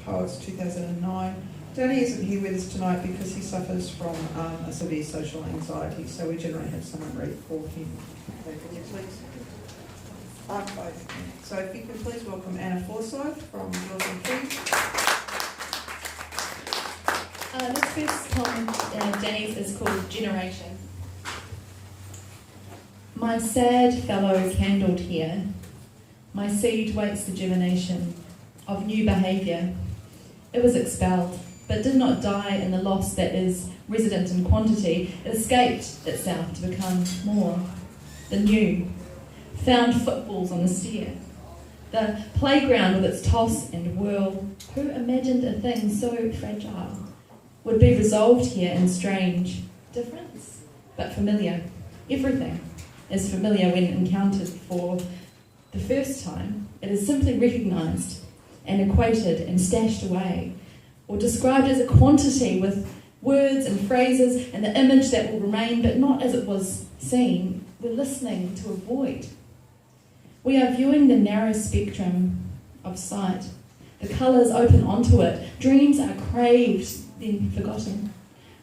Poets 2009. Danny isn't here with us tonight because he suffers from a severe social anxiety, so we generally have someone read for him. So can you please? So if you can please welcome Anna Forsyth from Girls and Keys. This first poem, Danny's, is called Generation. My sad fellow candled here, my seed waits the germination of new behaviour. It was expelled, but did not die in the loss that is resident in quantity. It escaped itself to become more. The new found footballs on the stair. The playground with its toss and whirl. Who imagined a thing so fragile would be resolved here in strange difference, but familiar? Everything is familiar when encountered for the first time. It is simply recognised and equated and stashed away, or described as a quantity with words and phrases and the image that will remain, but not as it was seen. We're listening to avoid. We are viewing the narrow spectrum of sight. The colours open onto it. Dreams are craved, then forgotten.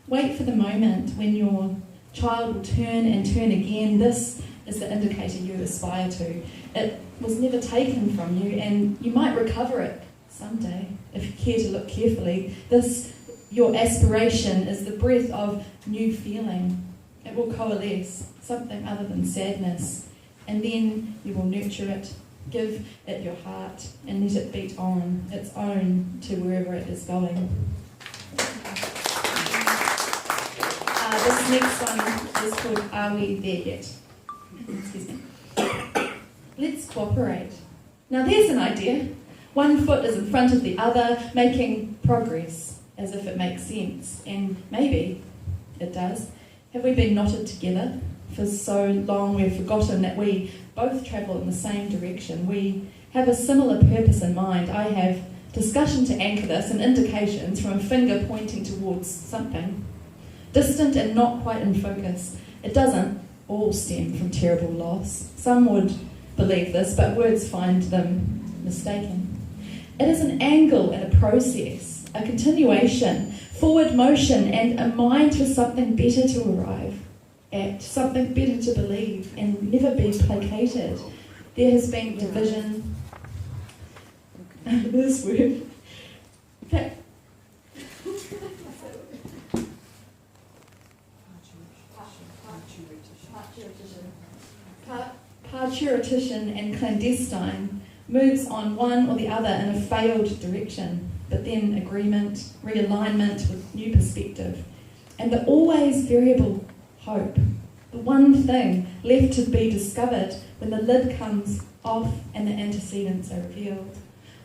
Wait for the moment when your child will turn and turn again. This is the indicator you aspire to. It was never taken from you, and you might recover it someday if you care to look carefully. This, your aspiration, is the breath of new feeling. It will coalesce, something other than sadness, and then you will nurture it, give it your heart, and let it beat on its own to wherever it is going. This next one is called Are We There Yet? Excuse me. Let's cooperate. Now there's an idea. One foot is in front of the other, making progress, as if it makes sense. And maybe it does. Have we been knotted together for so long we've forgotten that we both travel in the same direction? We have a similar purpose in mind. I have discussion to anchor this and indications from a finger pointing towards something. Distant and not quite in focus. It doesn't all stem from terrible loss. Some would believe this, but words find them mistaken. It is an angle and a process, a continuation, forward motion, and a mind for something better to arrive at, something better to believe and never be placated. There has been division. This word. Parturition and clandestine moves on one or the other in a failed direction, but then agreement, realignment with new perspective, and the always variable hope, the one thing left to be discovered when the lid comes off and the antecedents are revealed.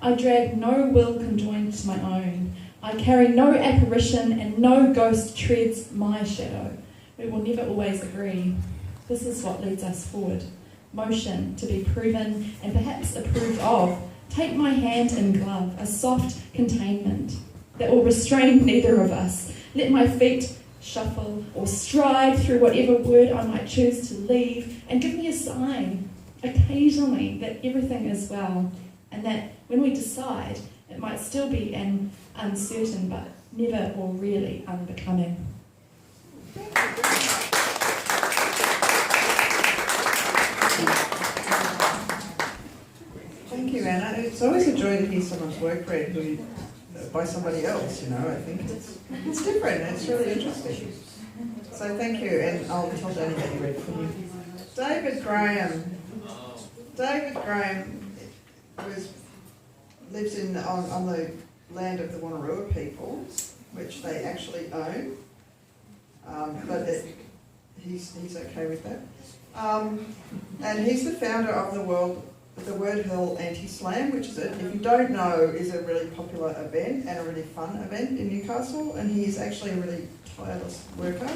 I drag no will conjoined to my own. I carry no apparition and no ghost treads my shadow. We will never always agree. This is what leads us forward. Motion to be proven and perhaps approved of. Take my hand in glove, a soft containment that will restrain neither of us. Let my feet shuffle or stride through whatever word I might choose to leave, and give me a sign occasionally that everything is well, and that when we decide, it might still be an uncertain but never or really unbecoming. Thank you, Anna. It's always a joy to hear someone's work read by somebody else, you know. I think it's different. It's really interesting. So thank you, and I'll tell Danny that you read for you. David Graham. David Graham lives on the land of the Wanneroo people, which they actually own, but he's okay with that. And he's the founder of the Word Hill Anti-Slam, which is, if you don't know, is a really popular event and a really fun event in Newcastle, and he is actually a really tireless worker.